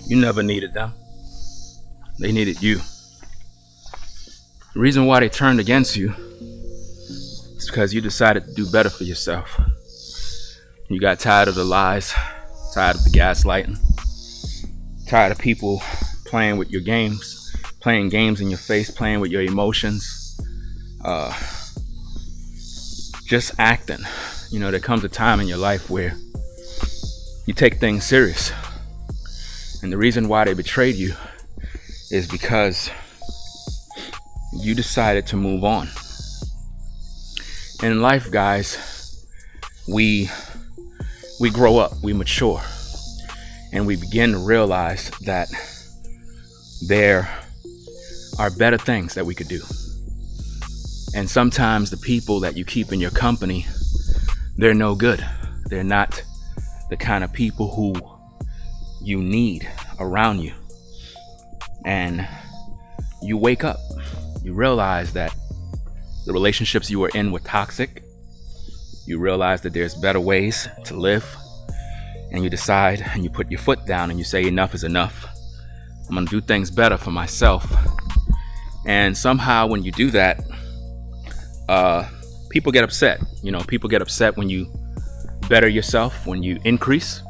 You never needed them. They needed you. The reason why they turned against you is because you decided to do better for yourself. You got tired of the lies, tired of the gaslighting, tired of people playing with your games, playing games in your face, playing with your emotions, just acting. You know, there comes a time in your life where you take things serious. And the reason why they betrayed you is because you decided to move on. In life, guys, we grow up, we mature, and we begin to realize that there are better things that we could do. And sometimes the people that you keep in your company, they're no good. They're not the kind of people who you need around you. And you wake up, you realize that the relationships you were in were toxic. You realize that there's better ways to live, and you decide and you put your foot down and you say enough is enough. I'm gonna do things better for myself. And somehow when you do that, people get upset. You know, people get upset when you better yourself, when you increase,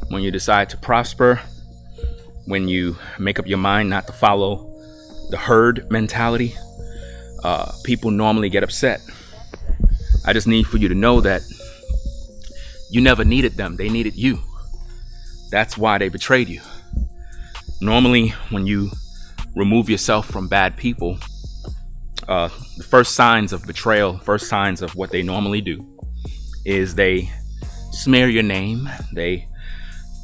when you decide to prosper, when you make up your mind not to follow the herd mentality. People normally get upset. I just need for you to know that you never needed them. They needed you. That's why they betrayed you. Normally, when you remove yourself from bad people, the first signs of betrayal, first signs of what they normally do is they smear your name. They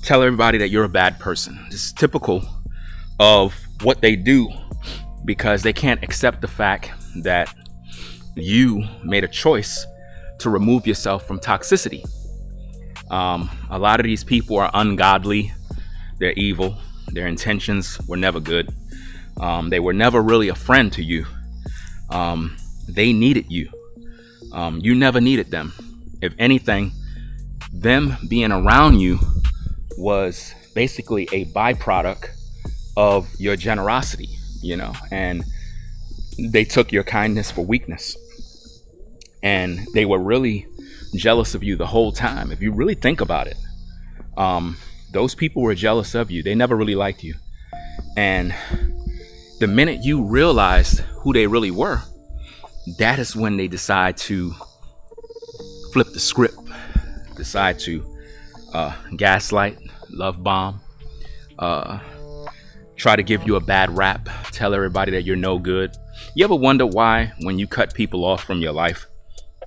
tell everybody that you're a bad person. This is typical of what they do because they can't accept the fact that you made a choice to remove yourself from toxicity. A lot of these people are ungodly. They're evil. Their intentions were never good. They were never really a friend to you. They needed you. You never needed them. If anything, them being around you was basically a byproduct of your generosity, you know, and they took your kindness for weakness. And they were really jealous of you the whole time. If you really think about it, those people were jealous of you. They never really liked you. And the minute you realized who they really were, that is when they decide to flip the script, decide to gaslight, love bomb, try to give you a bad rap, tell everybody that you're no good. You ever wonder why when you cut people off from your life,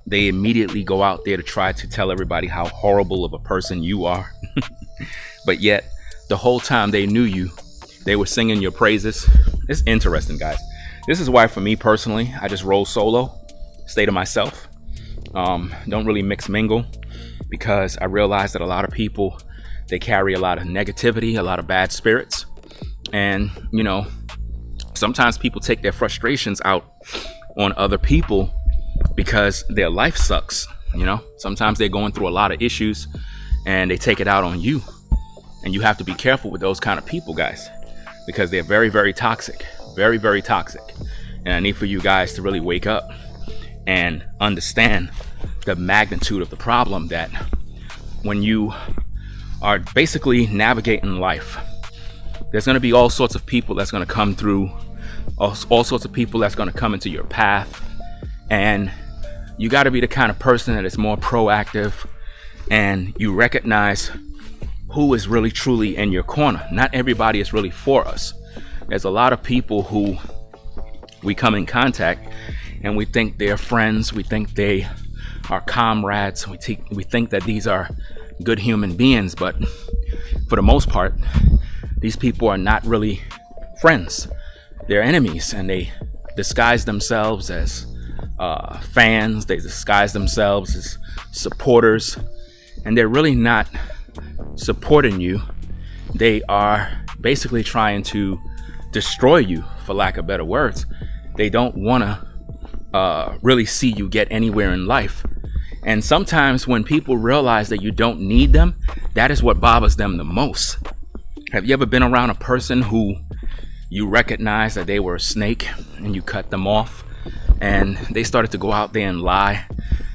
they immediately go out there to try to tell everybody how horrible of a person you are? But yet, the whole time they knew you, they were singing your praises. It's interesting, guys. This is why, for me personally, I just roll solo, stay to myself. Don't really mix mingle, because I realize that a lot of people, they carry a lot of negativity, a lot of bad spirits. And, you know, sometimes people take their frustrations out on other people because their life sucks. You know, sometimes they're going through a lot of issues and they take it out on you. And you have to be careful with those kind of people, guys, because they're very, very toxic, very, very toxic. And I need for you guys to really wake up and understand the magnitude of the problem, that when you are basically navigating life, there's going to be all sorts of people that's going to come through, all sorts of people that's going to come into your path. And you got to be the kind of person that is more proactive, and you recognize who is really truly in your corner. Not everybody is really for us. There's a lot of people who we come in contact and we think they're friends. We think they are comrades. We think that these are good human beings, but for the most part, these people are not really friends. They're enemies, and they disguise themselves as fans. They disguise themselves as supporters, and they're really not supporting you. They are basically trying to destroy you, for lack of better words. They don't want to really see you get anywhere in life. And sometimes when people realize that you don't need them, that is what bothers them the most. Have you ever been around a person who you recognize that they were a snake and you cut them off, and they started to go out there and lie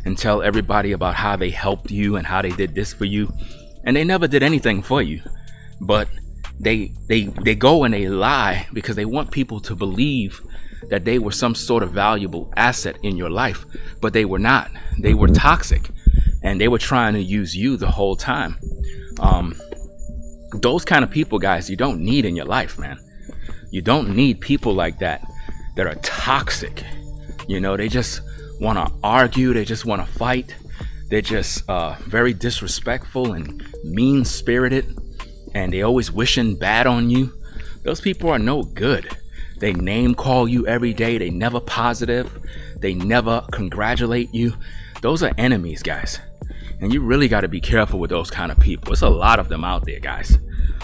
and tell everybody about how they helped you and how they did this for you, and they never did anything for you, but they go and they lie because they want people to believe that they were some sort of valuable asset in your life, but they were not. They were toxic, and they were trying to use you the whole time. Those kind of people, guys, you don't need in your life, man. You don't need people like that are toxic. You know, they just want to argue. They just want to fight. They're just very disrespectful and mean-spirited, and they always wishing bad on you. Those people are no good. They name call you every day. They never positive. They never congratulate you. Those are enemies, guys. And you really got to be careful with those kind of people. There's a lot of them out there, guys.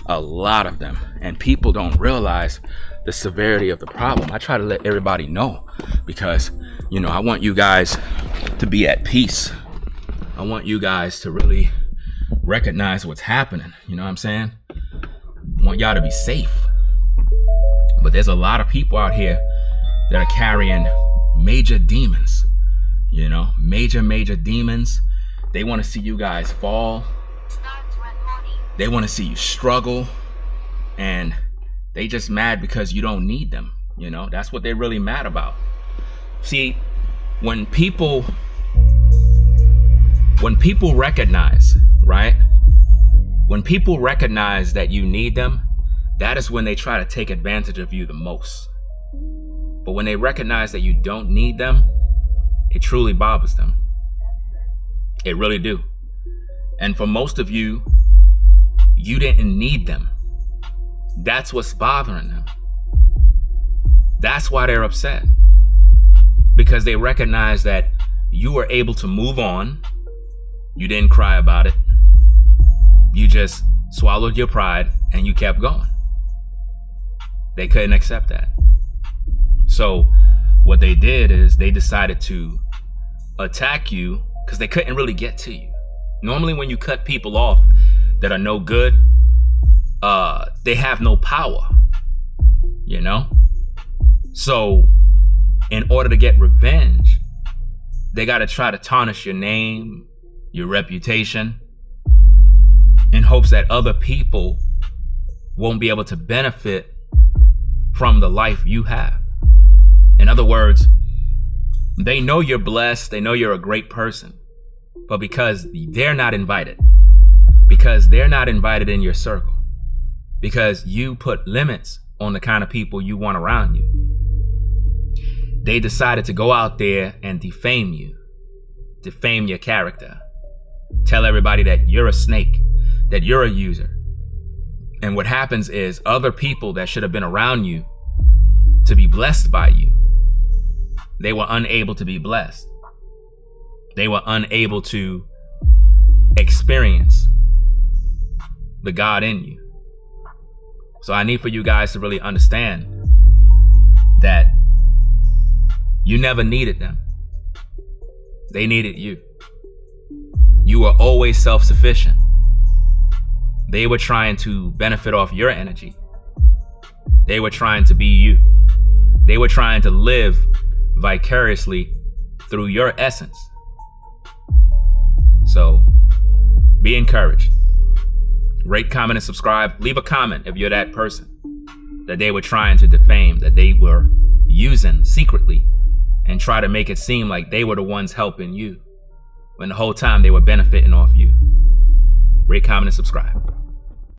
A lot of them. And people don't realize the severity of the problem. I try to let everybody know because, you know, I want you guys to be at peace. I want you guys to really recognize what's happening. You know what I'm saying? I want y'all to be safe. But there's a lot of people out here that are carrying major demons, you know, major demons. They want to see you guys fall. They want to see you struggle, and they just mad because you don't need them. You know, that's what they're really mad about. See, when people recognize, right? When people recognize that you need them, that is when they try to take advantage of you the most. But when they recognize that you don't need them, it truly bothers them. It really do. And for most of you, you didn't need them. That's what's bothering them. That's why they're upset. Because they recognize that you were able to move on. You didn't cry about it. You just swallowed your pride and you kept going. They couldn't accept that. So what they did is they decided to attack you because they couldn't really get to you. Normally when you cut people off that are no good, they have no power, you know? So in order to get revenge, they got to try to tarnish your name, your reputation, in hopes that other people won't be able to benefit from the life you have. In other words, they know you're blessed, they know you're a great person, but because they're not invited in your circle, because you put limits on the kind of people you want around you, they decided to go out there and defame you, defame your character, tell everybody that you're a snake, that you're a user. And what happens is other people that should have been around you to be blessed by you, they were unable to be blessed. They were unable to experience the God in you. So I need for you guys to really understand that you never needed them. They needed you. You were always self-sufficient. They were trying to benefit off your energy. They were trying to be you. They were trying to live vicariously through your essence. So be encouraged. Rate, comment, and subscribe. Leave a comment if you're that person that they were trying to defame, that they were using secretly and try to make it seem like they were the ones helping you when the whole time they were benefiting off you. Rate, comment, and subscribe.